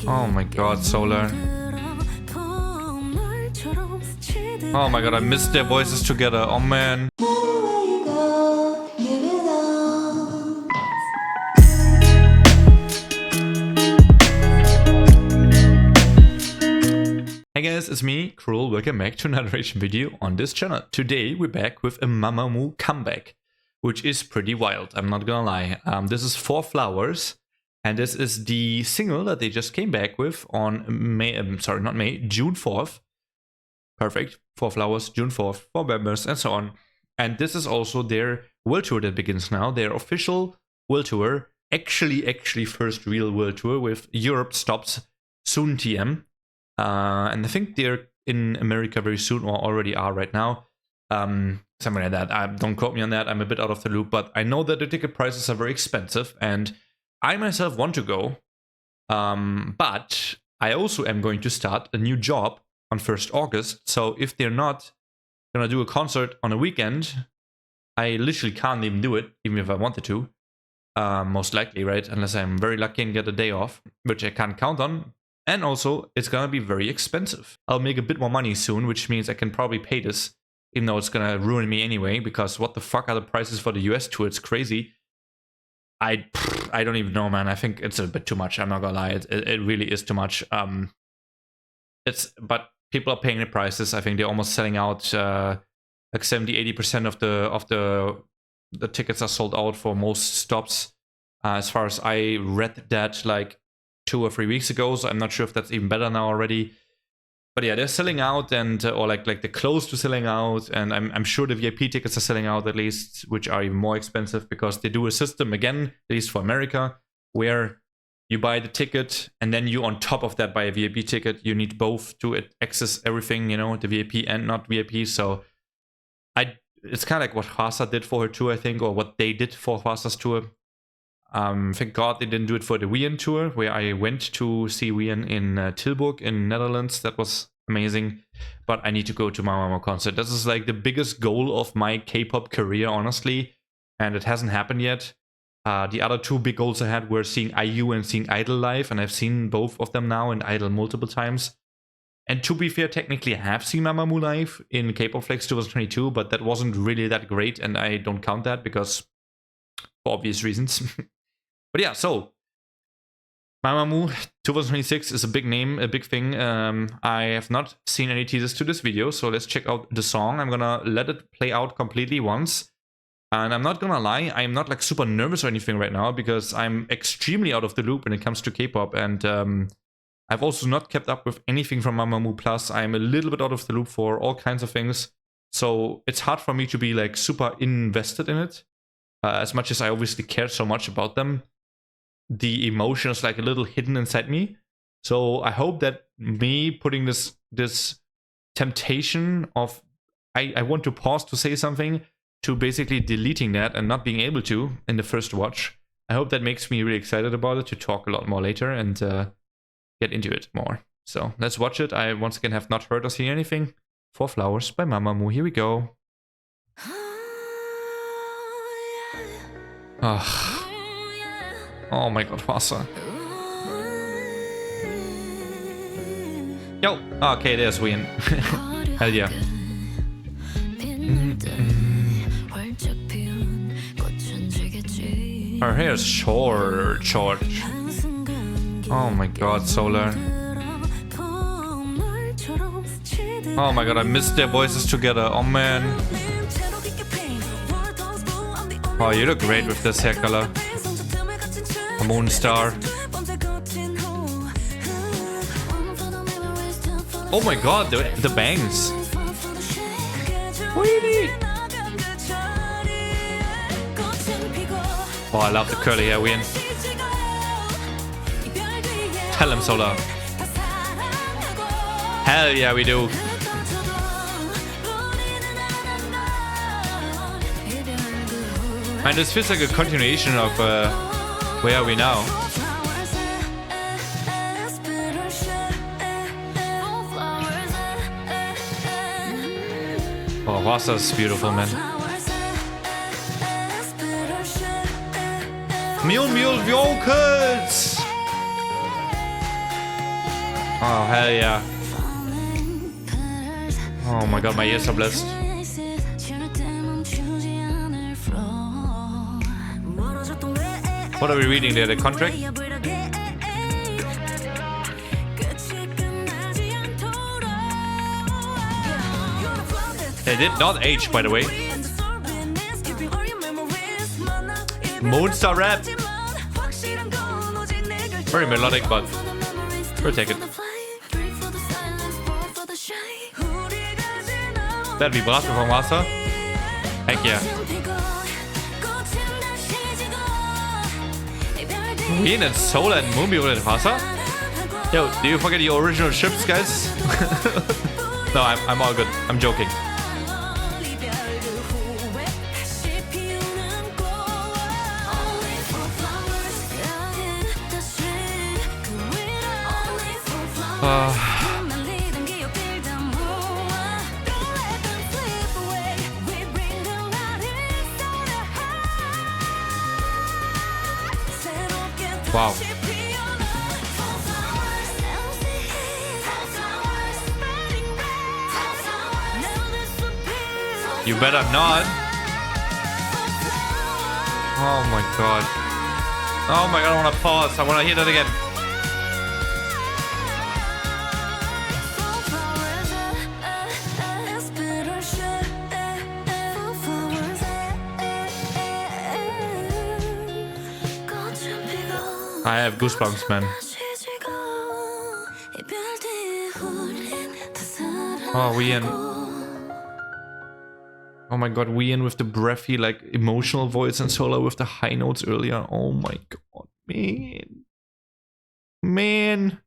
Oh my god, Solar. Oh my god, I missed their voices together. Oh man. Hey guys, it's me, Cruel. Welcome back to another reaction video on this channel. Today we're back with a Mamamoo comeback, which is pretty wild, I'm not gonna lie. This is 4 Flowers, and this is the single that they just came back with on June 4th. Perfect. 4 Flowers, June 4th, 4 members, and so on. And this is also their world tour that begins now. Their official world tour. Actually first real world tour with Europe stops soon TM. And I think they're in America very soon, or already are right now. Something like that. Don't quote me on that. I'm a bit out of the loop, but I know that the ticket prices are very expensive, and I myself want to go. But I also am going to start a new job on 1st August. So if they're not gonna do a concert on a weekend, I literally can't even do it, even if I wanted to. Most likely, right? Unless I'm very lucky and get a day off, which I can't count on. And also, it's gonna be very expensive. I'll make a bit more money soon, which means I can probably pay this, even though it's gonna ruin me anyway, because what the fuck are the prices for the US tour? It's crazy. I don't even know, man. I think it's a bit too much. I'm not gonna lie. It really is too much. But people are paying the prices. I think they're almost selling out. Like 70-80% of the tickets are sold out for most stops. As far as I read that like 2 or 3 weeks ago, so I'm not sure if that's even better now already. But yeah, they're selling out, and or like they're close to selling out, and I'm sure the VIP tickets are selling out at least, which are even more expensive because they do a system again, at least for America, where you buy the ticket and then you on top of that buy a VIP ticket. You need both to access everything, you know, the VIP and not VIP. So it's kind of like what hwasa did for her tour, I think, or what they did for hwasa's tour. Thank God they didn't do it for the wheein tour, where I went to see wheein in Tilburg in Netherlands. That was amazing. But I need to go to Mamamoo concert. This is like the biggest goal of my K-pop career, honestly, and it hasn't happened yet. The other 2 big goals I had were seeing IU and seeing Idol live, and I've seen both of them now, and Idol multiple times. And to be fair, technically I have seen Mamamoo live in K-pop Flex 2022, but that wasn't really that great, and I don't count that because for obvious reasons. But yeah, so Mamamoo 2026 is a big name, a big thing. I have not seen any teasers to this video, so let's check out the song. I'm gonna let it play out completely once. And I'm not gonna lie, I'm not like super nervous or anything right now, because I'm extremely out of the loop when it comes to K-pop, and I've also not kept up with anything from Mamamoo. Plus, I'm a little bit out of the loop for all kinds of things, so it's hard for me to be like super invested in it. As much as I obviously care so much about them, the emotion is like a little hidden inside me. So I hope that me putting this temptation of I want to pause to say something, to basically deleting that and not being able to in the first watch, I hope that makes me really excited about it to talk a lot more later and get into it more. So let's watch it. I once again have not heard or seen anything. 4 Flowers by Mamamoo. Here we go. Oh my god, hwasa. Yo! Okay, there's wheein. Hell yeah. Her hair is short. Oh my god, Solar. Oh my god, I missed their voices together. Oh man. Oh, you look great with this hair color. A moon star. Oh my god, the bangs. Wheelie. Oh, I love the curly hair, wheein. Tell him, Solar. Hell yeah, we do. Man, this feels like a continuation of Where Are We Now? Oh, hwasa is beautiful, man. Moonbyul vocals! Oh, hell yeah. Oh my god, my ears are blessed. What are we reading there? The contract? They did not age, by the way. Moonstar rap. Very melodic, but we'll take it. That vibrato from hwasa. Heck yeah. wheein and Solar and moonbyul and hwasa? Yo, do you forget your original ships, guys? No, I'm all good. I'm joking. Wow. You better not. Oh my god. Oh my god, I want to pause. I want to hear that again. I have goosebumps, man. Oh, wheein. Oh my god, wheein with the breathy, like, emotional voice and Solar with the high notes earlier. Oh my god, man. Man.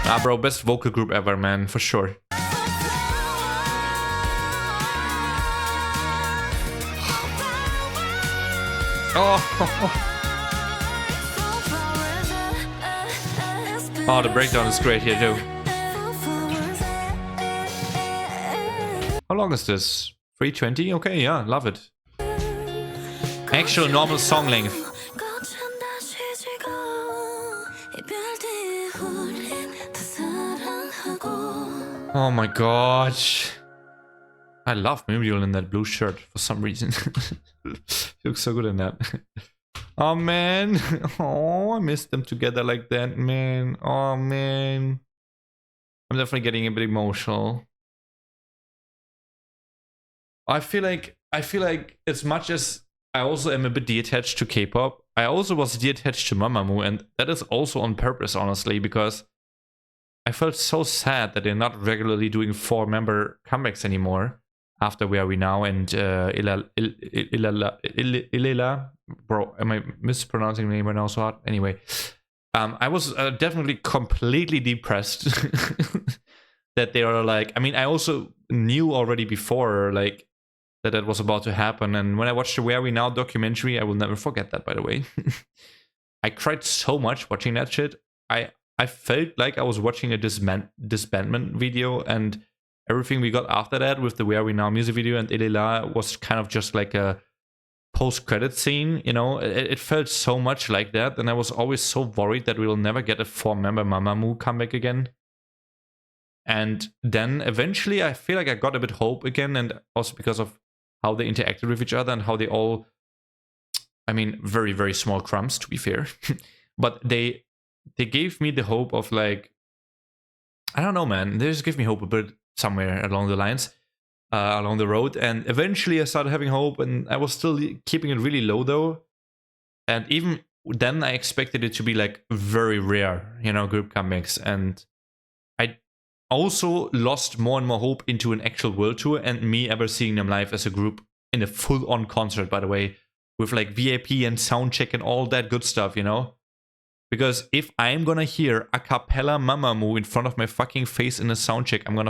Ah, bro, best vocal group ever, man, for sure. Oh, the breakdown is great here too. How long is this? 320? Okay, yeah, love it. Actual normal song length. Oh my gosh. I love moonbyul in that blue shirt for some reason. He looks so good in that. Oh man. Oh, I miss them together like that, man. Oh man. I'm definitely getting a bit emotional. I feel like as much as I also am a bit detached to K-pop, I also was detached to Mamamoo, and that is also on purpose, honestly, because I felt so sad that they're not regularly doing 4-member comebacks anymore after Where Are We Now and Ilela. Bro, am I mispronouncing the name right now so hard? Anyway, I was definitely completely depressed that they are like, I mean, I also knew already before, like, that was about to happen. And when I watched the Where Are We Now documentary, I will never forget that, by the way. I cried so much watching that shit. I felt like I was watching a disbandment video, and everything we got after that with the Where Are We Now music video and Ilela was kind of just like a post-credit scene, you know? It felt so much like that, and I was always so worried that we will never get a 4-member Mamamoo comeback again. And then eventually I feel like I got a bit hope again, and also because of how they interacted with each other and how they all, I mean, very, very small crumbs, to be fair. But they gave me the hope of, like, I don't know, man. They just gave me hope a bit somewhere along the lines, along the road. And eventually I started having hope, and I was still keeping it really low, though. And even then I expected it to be, like, very rare, you know, group comebacks. And I also lost more and more hope into an actual world tour and me ever seeing them live as a group in a full-on concert, by the way, with, like, VIP and soundcheck and all that good stuff, you know? Because if I'm gonna hear a cappella Mamamoo in front of my fucking face in a soundcheck, I'm gonna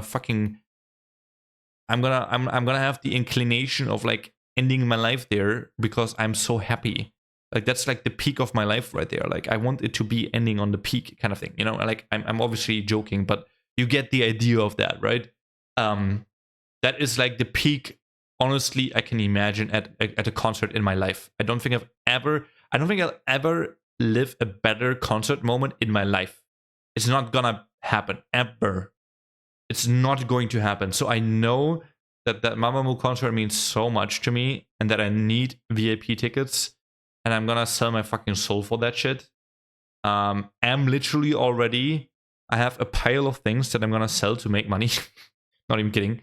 have the inclination of, like, ending my life there because I'm so happy. Like, that's like the peak of my life right there. Like, I want it to be ending on the peak kind of thing, you know? Like, I'm obviously joking, but you get the idea of that, right? That is like the peak, honestly, I can imagine at a concert in my life. I don't think I don't think I'll ever live a better concert moment in my life. It's not gonna happen ever. It's not going to happen. So I know that Mamamoo concert means so much to me, and that I need VIP tickets, and I'm gonna sell my fucking soul for that shit. I'm literally already. I have a pile of things that I'm gonna sell to make money. Not even kidding.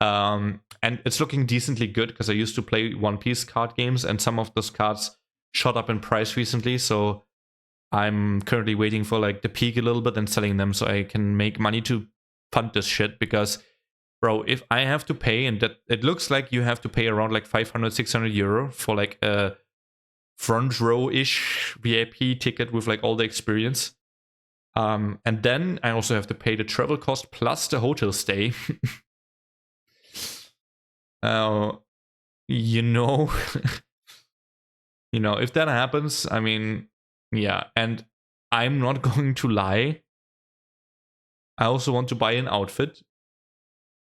And it's looking decently good because I used to play One Piece card games, and some of those cards shot up in price recently. So I'm currently waiting for like the peak a little bit and selling them so I can make money to fund this shit. Because, bro, if I have to pay, and that it looks like you have to pay around like 500, 600 euro for like a front row-ish VIP ticket with like all the experience. And then I also have to pay the travel cost plus the hotel stay. You know, if that happens, I mean, yeah. And I'm not going to lie. I also want to buy an outfit.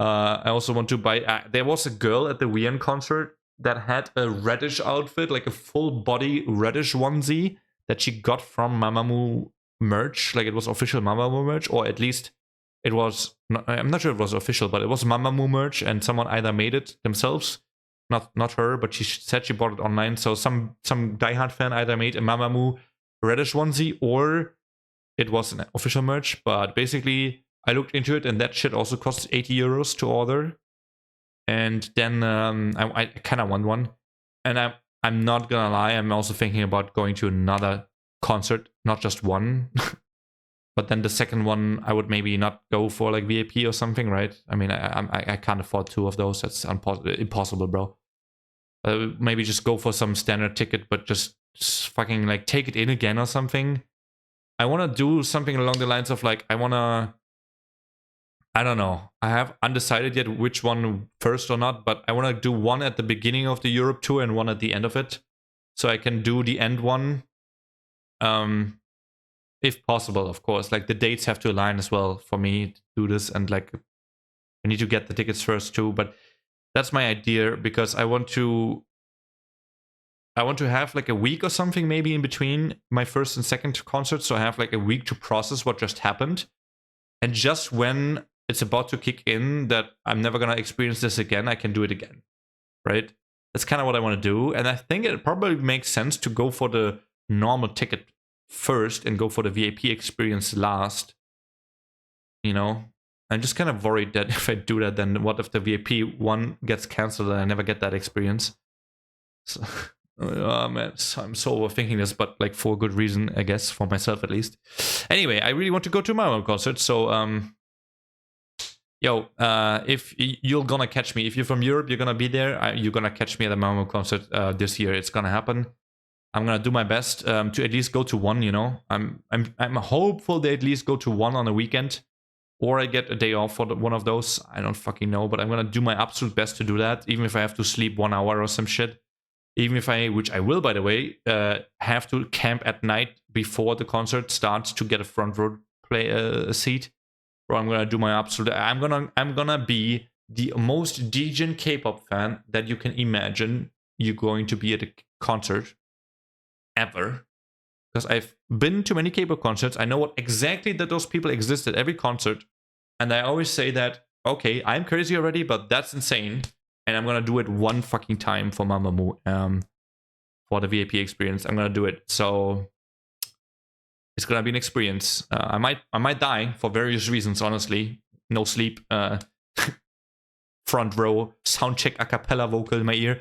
I also want to buy. There was a girl at the wheein concert that had a reddish outfit, like a full body reddish onesie that she got from Mamamoo merch. Like it was official Mamamoo merch, or at least it was. I'm not sure if it was official, but it was Mamamoo merch, and someone either made it themselves. Not her, but she said she bought it online. So some diehard fan either made a Mamamoo reddish onesie, or it was an official merch. But basically, I looked into it, and that shit also costs 80 euros to order. And then I kind of want one. And I'm not gonna lie, I'm also thinking about going to another concert, not just one. But then the second one, I would maybe not go for like VIP or something, right? I mean, I can't afford two of those. That's impossible, bro. Maybe just go for some standard ticket, but just fucking like take it in again or something. I want to do something along the lines of like, I don't know. I have undecided yet which one first or not, but I want to do one at the beginning of the Europe tour and one at the end of it. So I can do the end one. If possible, of course. Like the dates have to align as well for me to do this, and like I need to get the tickets first too. But that's my idea, because I want to have like a week or something maybe in between my first and second concert, so I have like a week to process what just happened. And just when it's about to kick in that I'm never gonna experience this again, I can do it again, right? That's kind of what I want to do. And I think it probably makes sense to go for the normal ticket first and go for the VIP experience last. I'm just kind of worried that if I do that, then what if the VIP one gets cancelled and I never get that experience? So, oh man, I'm so overthinking this, but like for good reason, I guess, for myself at least. Anyway, I really want to go to my own concert, so if you're gonna catch me, if you're from Europe, you're gonna be there. You're gonna catch me at the Mamamoo concert this year. It's gonna happen. I'm gonna do my best to at least go to one. I'm hopeful they at least go to one on a weekend, or I get a day off for one of those. I don't fucking know, but I'm gonna do my absolute best to do that, even if I have to sleep 1 hour or some shit. Even if which I will, by the way, have to camp at night before the concert starts to get a front row seat. Bro, I'm gonna do my absolute. I'm gonna be the most degen K-pop fan that you can imagine. You're going to be at a concert ever, because I've been to many K-pop concerts. I know what exactly that those people exist at every concert, and I always say that, okay, I'm crazy already, but that's insane. And I'm gonna do it one fucking time for Mamamoo, for the VIP experience. I'm gonna do it. So it's gonna be an experience. I might die for various reasons. Honestly, no sleep, front row, sound check, a cappella vocal in my ear.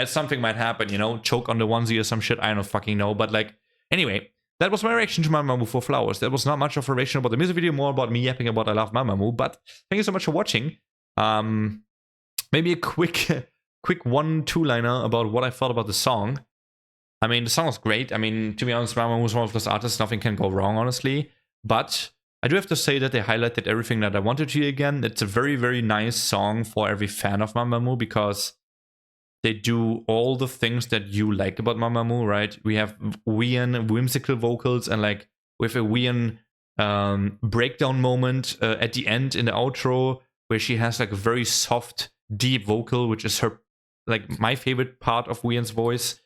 Something might happen. Choke on the onesie or some shit. I don't fucking know. But like, anyway, that was my reaction to Mamamoo for Flowers. That was not much of a reaction about the music video, more about me yapping about I love Mamamoo. But thank you so much for watching. Maybe a quick 1-2 liner about what I thought about the song. I mean, the song was great. I mean, to be honest, Mamamoo was one of those artists, nothing can go wrong, honestly. But I do have to say that they highlighted everything that I wanted to again. It's a very, very nice song for every fan of Mamamoo, because they do all the things that you like about Mamamoo, right? We have wheein whimsical vocals, and like with a wheein breakdown moment at the end in the outro, where she has like a very soft, deep vocal, which is her, like, my favorite part of wheein's voice.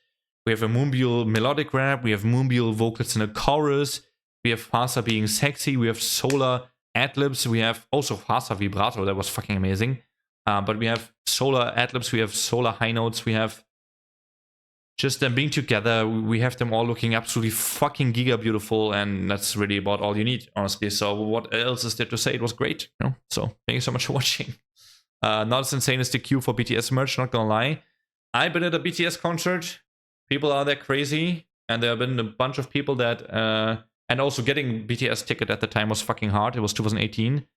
We have a moonbyul melodic rap. We have moonbyul vocals in a chorus. We have hwasa being sexy. We have solar ad-libs. We have also hwasa vibrato. That was fucking amazing. But we have solar ad-libs. We have solar high notes. We have just them being together. We have them all looking absolutely fucking giga beautiful. And that's really about all you need, honestly. So what else is there to say? It was great. You know? So thank you so much for watching. Not as insane as the queue for BTS merch, not gonna lie. I've been at a BTS concert. People are there crazy. And there have been a bunch of people that... and also getting BTS ticket at the time was fucking hard. It was 2018.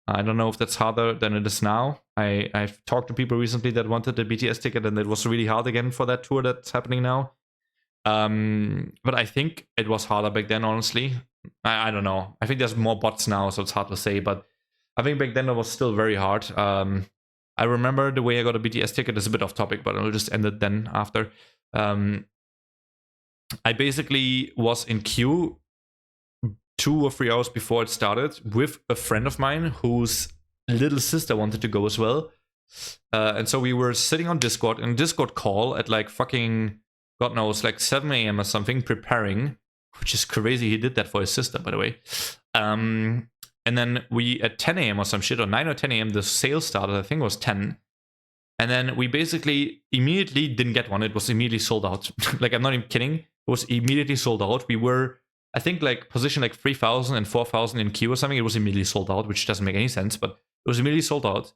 I don't know if that's harder than it is now. I've talked to people recently that wanted the BTS ticket, and it was really hard again for that tour that's happening now. But I think it was harder back then, honestly. I don't know. I think there's more bots now, so it's hard to say. But I think back then it was still very hard. I remember the way I got a BTS ticket is a bit off topic, but I'll just end it then after. I basically was in queue 2 or 3 hours before it started with a friend of mine whose little sister wanted to go as well. And so we were sitting on Discord, in a Discord call at like fucking, God knows, like 7 a.m. or something, preparing, which is crazy. He did that for his sister, by the way. And then we, at 10 a.m. or some shit, or 9 or 10 a.m., the sale started, I think it was 10. And then we basically immediately didn't get one. It was immediately sold out. Like, I'm not even kidding. It was immediately sold out. We were... I think like position like 3,000 and 4,000 in queue or something. It was immediately sold out, which doesn't make any sense, but it was immediately sold out.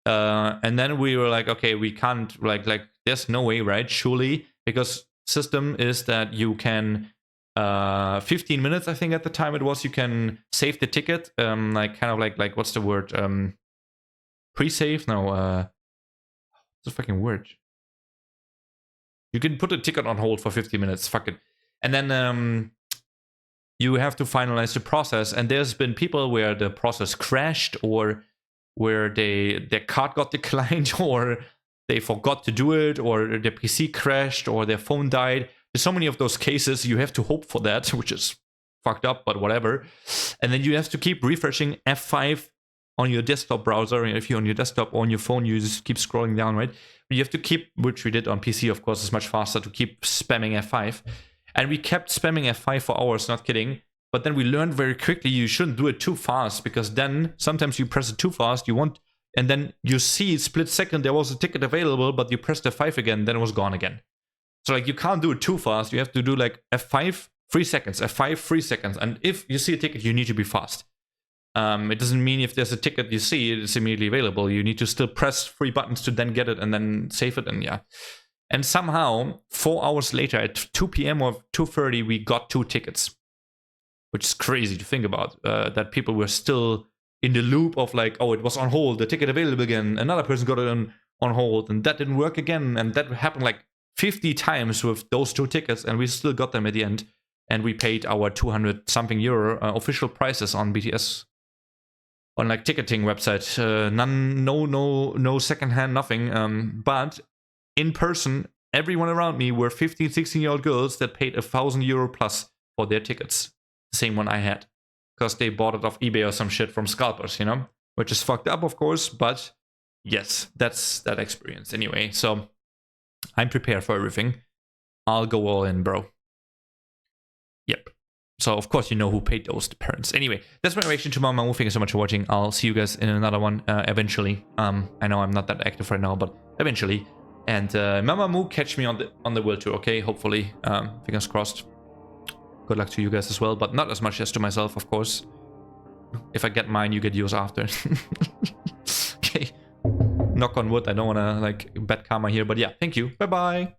And then we were like, okay, we can't like there's no way, right? Surely, because system is that you can 15 minutes, I think at the time it was, you can save the ticket. Like kind of like what's the word? Pre-save? No, what's the fucking word? You can put a ticket on hold for 50 minutes. Fuck it. And then you have to finalize the process, and there's been people where the process crashed, or where their card got declined, or they forgot to do it, or their PC crashed, or their phone died. There's so many of those cases. You have to hope for that, which is fucked up, but whatever. And then you have to keep refreshing F5 on your desktop browser. And if you're on your desktop or on your phone, you just keep scrolling down, right? But you have to keep, which we did on PC, of course, is much faster, to keep spamming F5. And we kept spamming F5 for hours, not kidding. But then we learned very quickly you shouldn't do it too fast, because then sometimes you press it too fast, and then you see split second there was a ticket available, but you pressed F5 again, then it was gone again. So like you can't do it too fast. You have to do like F5, 3 seconds, F5, 3 seconds. And if you see a ticket, you need to be fast. It doesn't mean if there's a ticket you see, it's immediately available. You need to still press 3 buttons to then get it and then save it, and yeah. And somehow, 4 hours later, at 2 p.m. or 2:30, we got 2 tickets. Which is crazy to think about, that people were still in the loop of like, oh, it was on hold, the ticket available again, another person got it on hold, and that didn't work again. And that happened like 50 times with those 2 tickets, and we still got them at the end. And we paid our 200-something euro official prices on BTS, on like ticketing website. No secondhand, nothing. But in person, everyone around me were 15, 16-year-old girls that paid €1,000 plus for their tickets. The same one I had, because they bought it off eBay or some shit from scalpers, you know, which is fucked up, of course. But yes, that's that experience anyway. So I'm prepared for everything. I'll go all in, bro. Yep. So of course you know who paid those, the parents. Anyway, that's my reaction to Mamamoo. Thank you so much for watching. I'll see you guys in another one eventually. I know I'm not that active right now, but eventually. And Mamamoo, catch me on the world tour, okay? Hopefully, fingers crossed. Good luck to you guys as well, but not as much as to myself, of course. If I get mine, you get yours after. Okay. Knock on wood. I don't want to like bet karma here, but yeah. Thank you. Bye bye.